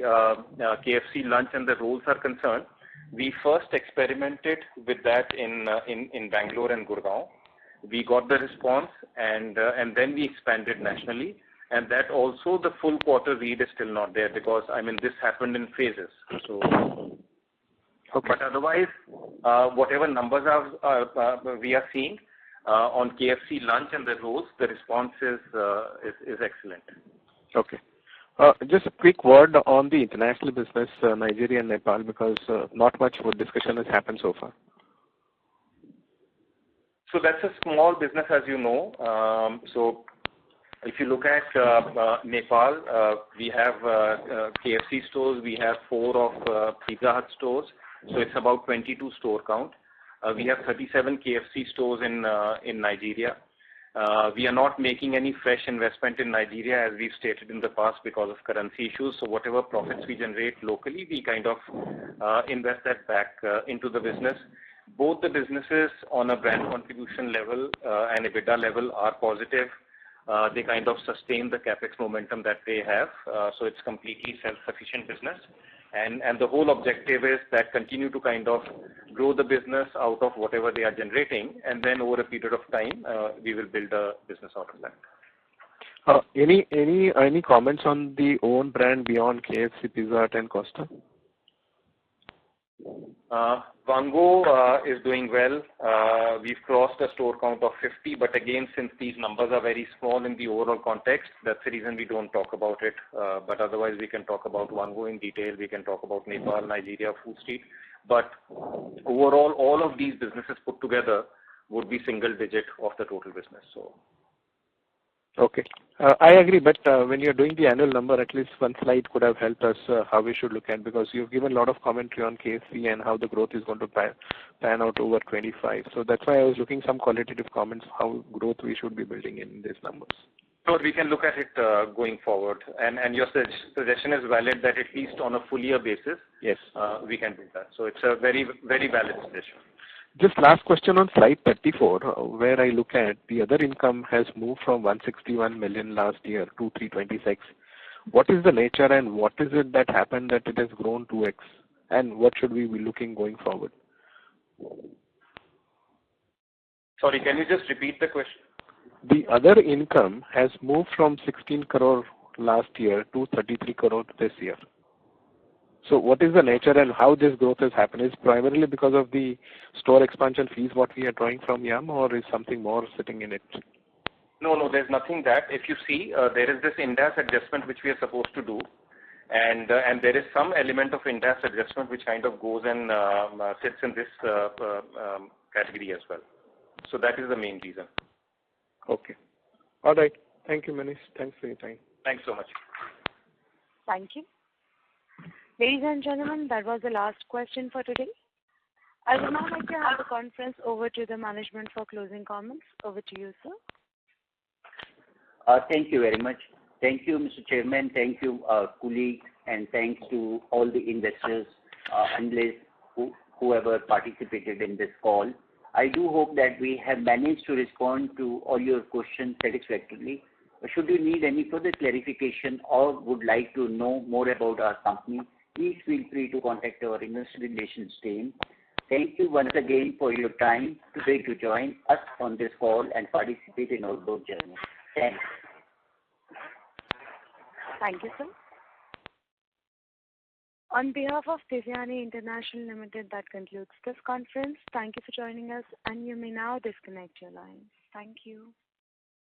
KFC lunch and the rolls are concerned, we first experimented with that in Bangalore and Gurgaon. We got the response, and then we expanded nationally. and that also the full quarter read is still not there because this happened in phases. So, okay. But otherwise, whatever numbers we are seeing on KFC lunch and the rolls, the response is excellent. Okay. Just a quick word on the international business, Nigeria and Nepal, because not much discussion has happened so far. So that's a small business, as you know. So if you look at Nepal, we have KFC stores, we have 4 of Pizza Hut stores, so it's about 22 store count. We have 37 KFC stores in Nigeria. We are not making any fresh investment in Nigeria, as we've stated in the past, because of currency issues. So whatever profits we generate locally, we kind of invest that back into the business. Both the businesses on a brand contribution level and EBITDA level are positive. They kind of sustain the capex momentum that they have. So it's completely self-sufficient business. And the whole objective is that continue to kind of grow the business out of whatever they are generating, and then over a period of time, we will build a business out of that. Any comments on the own brand beyond KFC, Pizza Hut, and Costa? Wango is doing well. We've crossed a store count of 50, but again, since these numbers are very small in the overall context, that's the reason we don't talk about it. But otherwise, we can talk about Wango in detail. We can talk about Nepal, Nigeria, Food Street. But overall, all of these businesses put together would be single digit of the total business. So. Okay. I agree, but when you're doing the annual number, at least one slide could have helped us how we should look at, because you've given a lot of commentary on KFC and how the growth is going to pan out over 25. So that's why I was looking some qualitative comments, how growth we should be building in these numbers. So we can look at it going forward. And your suggestion is valid that at least on a full year basis, yes, we can do that. So it's a very, very valid suggestion. Just last question on slide 34, where I look at the other income has moved from 161 million last year to 326. What is the nature and what is it that happened that it has grown 2x? And what should we be looking going forward? Sorry, can you just repeat the question? The other income has moved from 16 crore last year to 33 crore this year. So what is the nature and how this growth has happened? Is primarily because of the store expansion fees what we are drawing from Yum, or is something more sitting in it? No, there's nothing that. If you see, there is this Ind AS adjustment which we are supposed to do, and there is some element of Ind AS adjustment which kind of goes and sits in this category as well. So that is the main reason. Okay. All right. Thank you, Manish. Thanks for your time. Thanks so much. Thank you. Ladies and gentlemen, that was the last question for today. I would now like to hand the conference over to the management for closing comments. Over to you, sir. Thank you very much. Thank you, Mr. Chairman. Thank you, colleagues, and thanks to all the investors, analysts, whoever participated in this call. I do hope that we have managed to respond to all your questions satisfactorily. Should you need any further clarification or would like to know more about our company, please feel free to contact our investor relations team. Thank you once again for your time today to join us on this call and participate in our growth journey. Thanks. Thank you, sir. On behalf of Devyani International Limited, that concludes this conference. Thank you for joining us, and you may now disconnect your lines. Thank you.